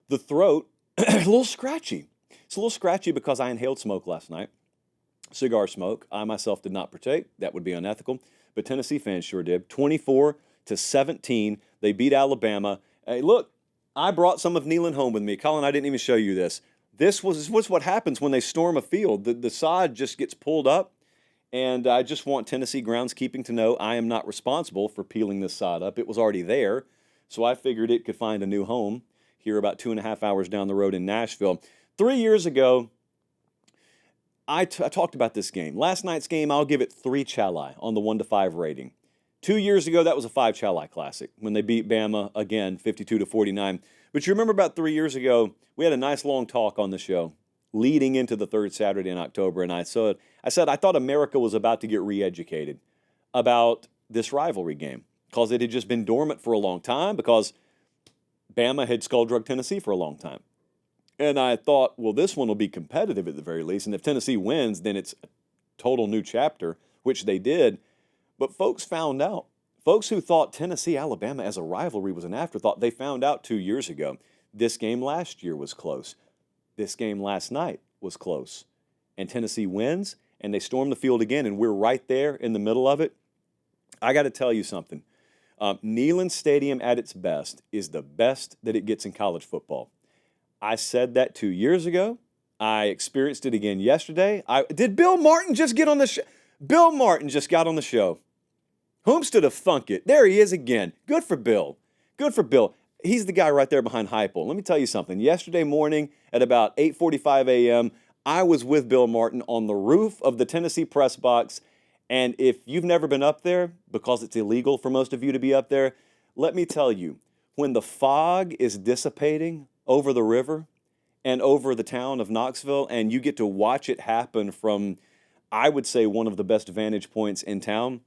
The throat, a little scratchy. It's a little scratchy because I inhaled smoke last night, cigar smoke. I myself did not partake. That would be unethical. But Tennessee fans sure did. 24-17. They beat Alabama. Hey, look, I brought some of Neyland home with me. Colin, I didn't even show you this. This was what happens when they storm a field. The sod just gets pulled up. And I just want Tennessee groundskeeping to know I am not responsible for peeling this sod up. It was already there. So I figured it could find a new home here about 2.5 hours down the road in Nashville. 3 years ago, I talked about this game. Last night's game, I'll give it 3 Chalai on the 1-5 rating. 2 years ago, that was a 5 Chalai classic when they beat Bama again, 52-49. But you remember about 3 years ago, we had a nice long talk on the show leading into the third Saturday in October, and I said I thought America was about to get re-educated about this rivalry game because it had just been dormant for a long time because Bama had skull-drugged Tennessee for a long time. And I thought, well, this one will be competitive at the very least, and if Tennessee wins, then it's a total new chapter, which they did. But folks found out. Folks who thought Tennessee-Alabama as a rivalry was an afterthought, they found out 2 years ago. This game last year was close. This game last night was close. And Tennessee wins, and they storm the field again, and we're right there in the middle of it. I got to tell you something. Neyland Stadium at its best is the best that it gets in college football. I said that 2 years ago. I experienced it again yesterday. Did Bill Martin just get on the show? Bill Martin just got on the show. Whomstood have thunk it? There he is again. Good for Bill. Good for Bill. He's the guy right there behind Heupel. Let me tell you something. Yesterday morning at about 8:45 a.m., I was with Bill Martin on the roof of the Tennessee press box. And if you've never been up there, because it's illegal for most of you to be up there, let me tell you, when the fog is dissipating over the river and over the town of Knoxville, and you get to watch it happen from, I would say, one of the best vantage points in town,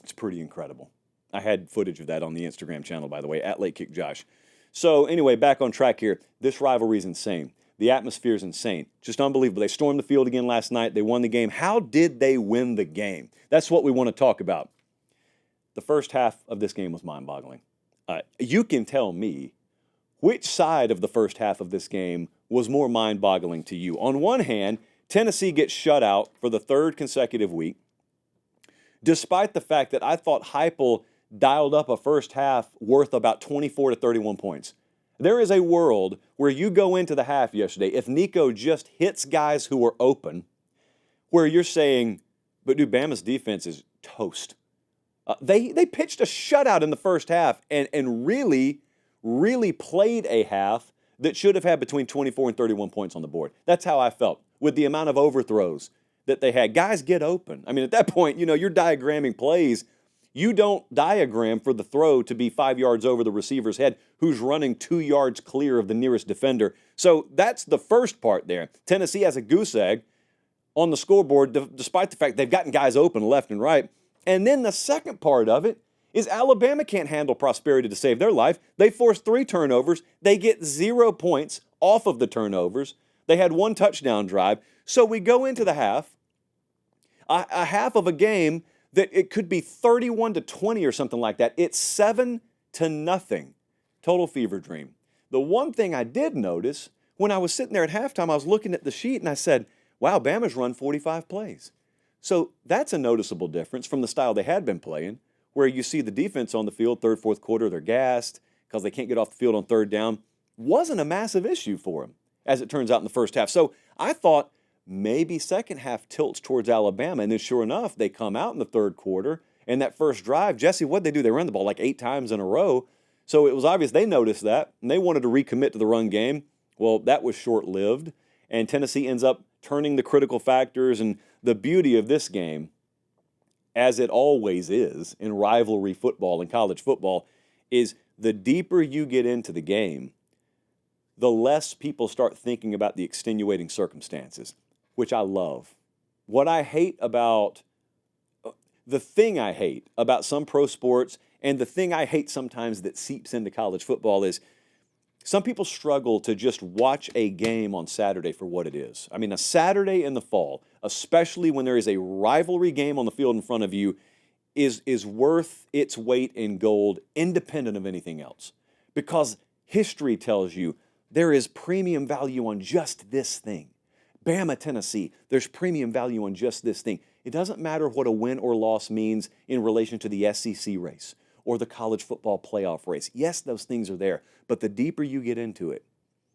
it's pretty incredible. I had footage of that on the Instagram channel, by the way, at Late Kick Josh. So anyway, back on track here. This rivalry is insane. The atmosphere is insane. Just unbelievable. They stormed the field again last night. They won the game. How did they win the game? That's what we want to talk about. The first half of this game was mind-boggling. You can tell me which side of the first half of this game was more mind-boggling to you. On one hand, Tennessee gets shut out for the third consecutive week, despite the fact that I thought Heupel dialed up a first half worth about 24-31 points. There is a world where you go into the half yesterday, if Nico just hits guys who are open, where you're saying, but dude, Bama's defense is toast. They pitched a shutout in the first half and really played a half that should have had between 24 and 31 points on the board. That's how I felt with the amount of overthrows that they had. Guys get open. I mean, at that point, you're diagramming plays. You don't diagram for the throw to be 5 yards over the receiver's head who's running 2 yards clear of the nearest defender. So that's the first part there. Tennessee has a goose egg on the scoreboard despite the fact they've gotten guys open left and right. And then the second part of it is Alabama can't handle prosperity to save their life. They force 3 turnovers. They get 0 points off of the turnovers. They had 1 touchdown drive. So we go into the half, a half of a game that it could be 31-20 or something like that. It's 7-0. Total fever dream. The one thing I did notice, when I was sitting there at halftime, I was looking at the sheet and I said, wow, Bama's run 45 plays. So that's a noticeable difference from the style they had been playing, where you see the defense on the field, third, fourth quarter, they're gassed because they can't get off the field on third down. Wasn't a massive issue for them, as it turns out in the first half. So I thought maybe second half tilts towards Alabama, and then sure enough, they come out in the third quarter, and that first drive, Jesse, what'd they do? They ran the ball like 8 times in a row. So it was obvious they noticed that, and they wanted to recommit to the run game. Well, that was short-lived, and Tennessee ends up turning the critical factors. And the beauty of this game, as it always is in rivalry football and college football, is the deeper you get into the game, the less people start thinking about the extenuating circumstances, which I love. What I hate about, the thing I hate about some pro sports, and the thing I hate sometimes that seeps into college football is some people struggle to just watch a game on Saturday for what it is. I mean, a Saturday in the fall, especially when there is a rivalry game on the field in front of you, is worth its weight in gold, independent of anything else. Because history tells you there is premium value on just this thing. Bama, Tennessee, there's premium value on just this thing. It doesn't matter what a win or loss means in relation to the SEC race or the college football playoff race. Yes, those things are there, but the deeper you get into it,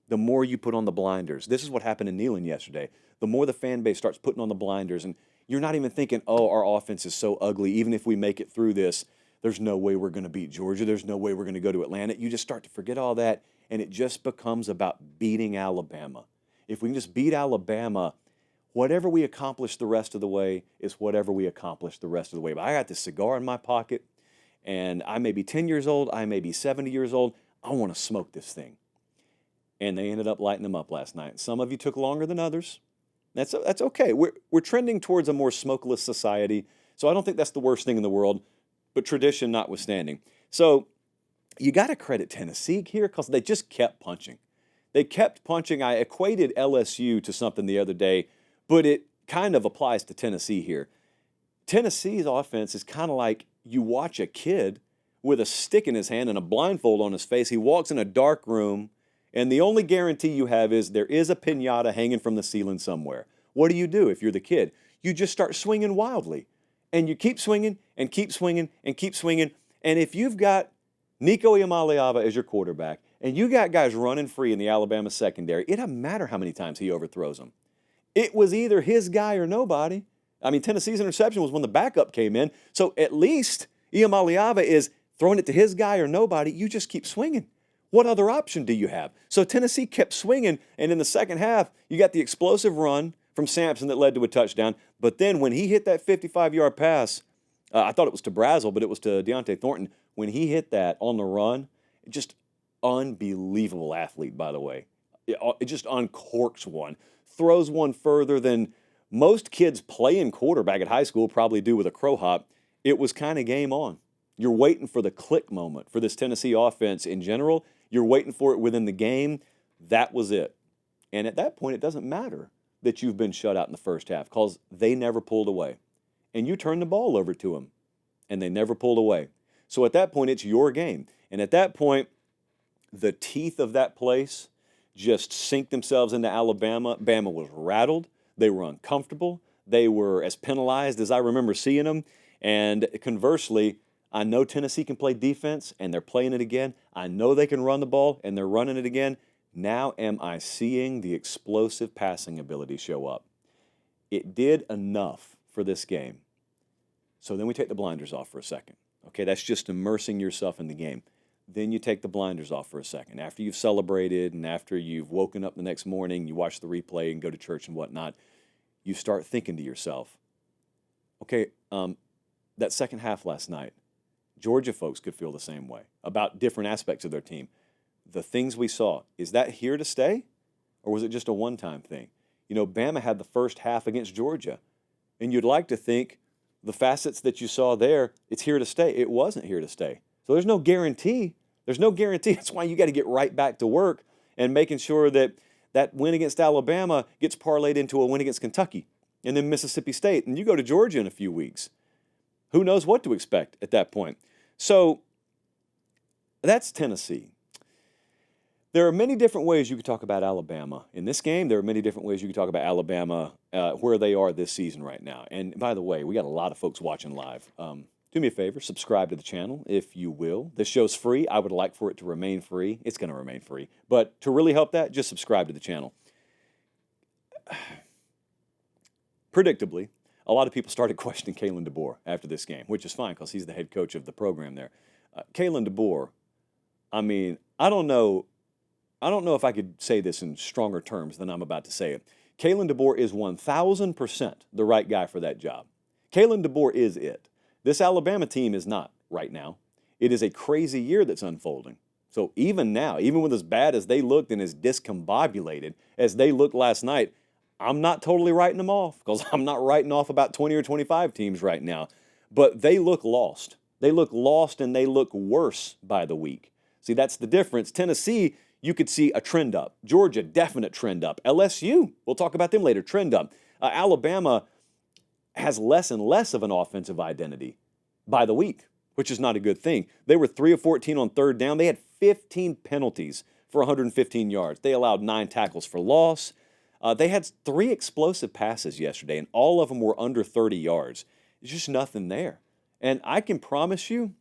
the more you put on the blinders. This is what happened in Neyland yesterday. The more the fan base starts putting on the blinders, and you're not even thinking, oh, our offense is so ugly. Even if we make it through this, there's no way we're going to beat Georgia. There's no way we're going to go to Atlanta. You just start to forget all that, and it just becomes about beating Alabama. If we can just beat Alabama, whatever we accomplish the rest of the way is whatever we accomplish the rest of the way. But I got this cigar in my pocket, and I may be 10 years old, I may be 70 years old. I want to smoke this thing. And they ended up lighting them up last night. Some of you took longer than others. That's okay. We're trending towards a more smokeless society, so I don't think that's the worst thing in the world, but tradition notwithstanding. So you got to credit Tennessee here because they just kept punching. They kept punching. I equated LSU to something the other day, but it kind of applies to Tennessee here. Tennessee's offense is kind of like you watch a kid with a stick in his hand and a blindfold on his face. He walks in a dark room, and the only guarantee you have is there is a piñata hanging from the ceiling somewhere. What do if you're the kid? You just start swinging wildly, and you keep swinging and keep swinging and keep swinging. And if you've got Nico Iamaleava as your quarterback, and you got guys running free in the Alabama secondary, it doesn't matter how many times he overthrows them. It was either his guy or nobody. I mean, Tennessee's interception was when the backup came in. So at least Iamaleava is throwing it to his guy or nobody. You just keep swinging. What other option do you have? So Tennessee kept swinging, and in the second half, you got the explosive run from Sampson that led to a touchdown. But then when he hit that 55-yard pass, I thought it was to Brazel, but it was to Deontay Thornton. When he hit that on the run, just unbelievable athlete, by the way. It just uncorks one. Throws one further than most kids playing quarterback at high school probably do with a crow hop. It was kind of game on. You're waiting for the click moment for this Tennessee offense in general. You're waiting for it within the game. That was it. And at that point, it doesn't matter that you've been shut out in the first half because they never pulled away. And you turned the ball over to them, and they never pulled away. So at that point, it's your game. And at that point, the teeth of that place just sink themselves into Alabama. Bama was rattled. They were uncomfortable. They were as penalized as I remember seeing them. And conversely, I know Tennessee can play defense, and they're playing it again. I know they can run the ball, and they're running it again. Now am I seeing the explosive passing ability show up. It did enough for this game. So then we take the blinders off for a second. Okay, that's just immersing yourself in the game. Then you take the blinders off for a second. After you've celebrated and after you've woken up the next morning, you watch the replay and go to church and whatnot, you start thinking to yourself, okay, that second half last night, Georgia folks could feel the same way about different aspects of their team. The things we saw, is that here to stay? Or was it just a one-time thing? You know, Bama had the first half against Georgia, and you'd like to think the facets that you saw there, it's here to stay. It wasn't here to stay. So there's no guarantee. There's no guarantee. That's why you got to get right back to work and making sure that that win against Alabama gets parlayed into a win against Kentucky and then Mississippi State. And you go to Georgia in a few weeks. Who knows what to expect at that point? So that's Tennessee. There are many different ways you could talk about Alabama. In this game, there are many different ways you could talk about Alabama, where they are this season right now. And by the way, we got a lot of folks watching live. Do me a favor, subscribe to the channel if you will. This show's free. I would like for it to remain free. It's going to remain free. But to really help that, just subscribe to the channel. Predictably, a lot of people started questioning Neyland DeBoer after this game, which is fine because he's the head coach of the program there. Neyland DeBoer, I mean, I don't know if I could say this in stronger terms than I'm about to say it. Neyland DeBoer is 1,000% the right guy for that job. Neyland DeBoer is it. This Alabama team is not right now. It is a crazy year that's unfolding. So even now, even with as bad as they looked and as discombobulated as they looked last night, I'm not totally writing them off because I'm not writing off about 20 or 25 teams right now. But they look lost. They look lost and they look worse by the week. See, that's the difference. Tennessee, you could see a trend up. Georgia, definite trend up. LSU, we'll talk about them later, trend up. Alabama has less and less of an offensive identity by the week, which is not a good thing. They were 3 of 14 on third down. They had 15 penalties for 115 yards. They allowed 9 tackles for loss. They had 3 explosive passes yesterday, and all of them were under 30 yards. There's just nothing there. And I can promise you,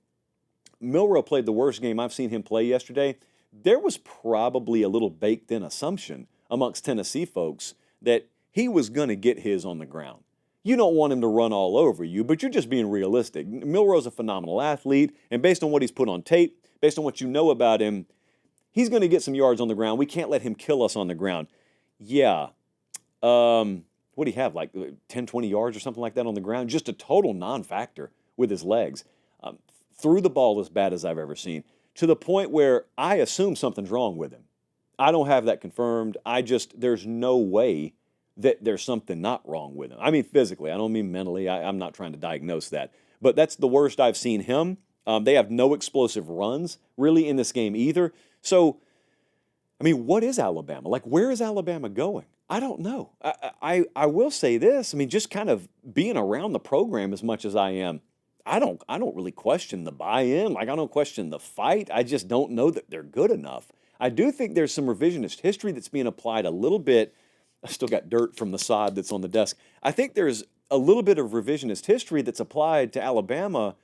Milroe played the worst game I've seen him play yesterday. There was probably a little baked-in assumption amongst Tennessee folks that he was going to get his on the ground. You don't want him to run all over you, but you're just being realistic. Milroe's a phenomenal athlete, and based on what he's put on tape, based on what you know about him, he's going to get some yards on the ground. We can't let him kill us on the ground. Yeah. What do you have, like 10, 20 yards or something like that on the ground? Just a total non-factor with his legs. Threw the ball as bad as I've ever seen, to the point where I assume something's wrong with him. I don't have that confirmed. There's no way that there's something not wrong with him. I mean physically. I don't mean mentally. I'm not trying to diagnose that. But that's the worst I've seen him. They have no explosive runs really in this game either. So, I mean, what is Alabama? Like, where is Alabama going? I don't know. I will say this. I mean, just kind of being around the program as much as I am, I don't really question the buy-in. Like, I don't question the fight. I just don't know that they're good enough. I do think there's some revisionist history that's being applied a little bit. I still got dirt from the sod that's on the desk. I think there's a little bit of revisionist history that's applied to Alabama.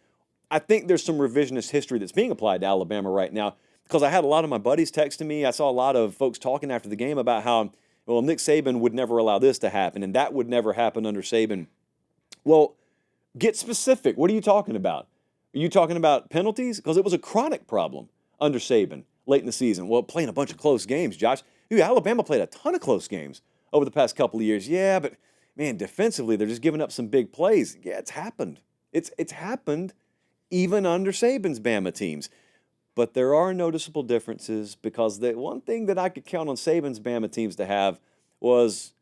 I think there's some revisionist history that's being applied to Alabama right now, because I had a lot of my buddies texting me. I saw a lot of folks talking after the game about how, well, Nick Saban would never allow this to happen, and that would never happen under Saban. Well, get specific. What are you talking about? Are you talking about penalties? Because it was a chronic problem under Saban late in the season. Well, playing a bunch of close games, Josh. Dude, Alabama played a ton of close games over the past couple of years. Yeah, but, man, defensively, they're just giving up some big plays. Yeah, it's happened. It's happened even under Saban's Bama teams. But there are noticeable differences, because the one thing that I could count on Saban's Bama teams to have was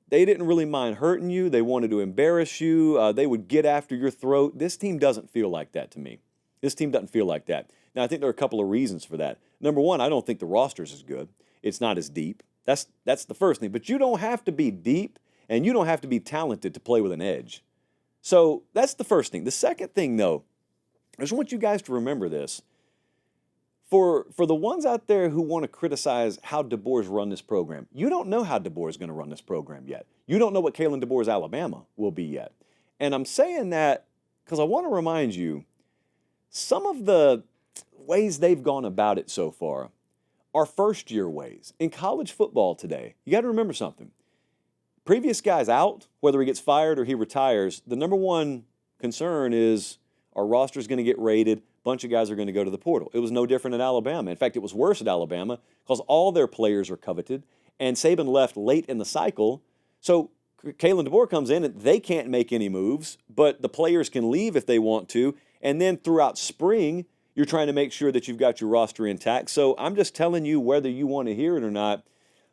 they didn't really mind hurting you. They wanted to embarrass you. They would get after your throat. This team doesn't feel like that to me. This team doesn't feel like that. Now, I think there are a couple of reasons for that. Number one, I don't think the roster's as good. It's not as deep. That's the first thing. But you don't have to be deep, and you don't have to be talented to play with an edge. So that's the first thing. The second thing, though, I just want you guys to remember this. For the ones out there who want to criticize how DeBoer's run this program, you don't know how DeBoer's going to run this program yet. You don't know what Kalen DeBoer's Alabama will be yet. And I'm saying that because I want to remind you, some of the ways they've gone about it so far are first-year ways. In college football today, you got to remember something. Previous guy's out, whether he gets fired or he retires, the number one concern is our roster's going to get raided. Bunch of guys are going to go to the portal. It was no different at Alabama. In fact, it was worse at Alabama because all their players are coveted, and Sabin left late in the cycle. So Kalen DeBoer comes in, and they can't make any moves, but the players can leave if they want to. And then throughout spring, you're trying to make sure that you've got your roster intact. So I'm just telling you, whether you want to hear it or not,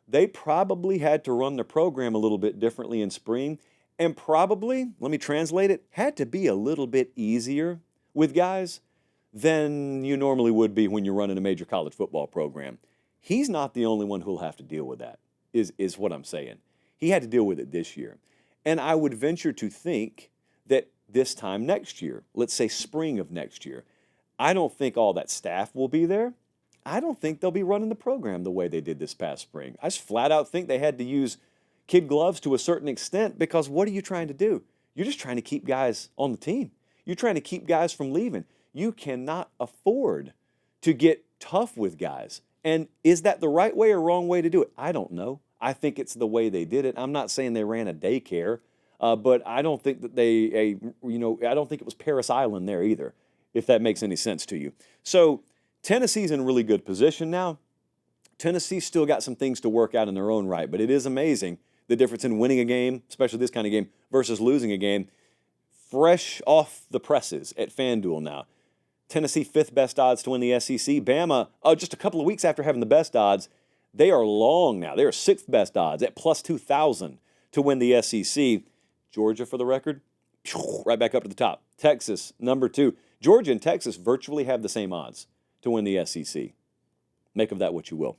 they probably had to run the program a little bit differently in spring, and probably, let me translate it, had to be a little bit easier with guys than you normally would be when you're running a major college football program. He's not the only one who'll have to deal with that, is what I'm saying. He had to deal with it this year. And I would venture to think that this time next year, let's say spring of next year, I don't think all that staff will be there. I don't think they'll be running the program the way they did this past spring. I just flat out think they had to use kid gloves to a certain extent, because what are you trying to do? You're just trying to keep guys on the team. You're trying to keep guys from leaving. You cannot afford to get tough with guys. And is that the right way or wrong way to do it? I don't know. I think it's the way they did it. I'm not saying they ran a daycare, but I don't think that I don't think it was Paris Island there either, if that makes any sense to you. So Tennessee's in a really good position now. Tennessee's still got some things to work out in their own right, but it is amazing the difference in winning a game, especially this kind of game, versus losing a game. Fresh off the presses at FanDuel now. Tennessee, 5th best odds to win the SEC. Bama, just a couple of weeks after having the best odds, they are long now. They are 6th best odds at plus 2,000 to win the SEC. Georgia, for the record, right back up to the top. Texas, number 2. Georgia and Texas virtually have the same odds to win the SEC. Make of that what you will.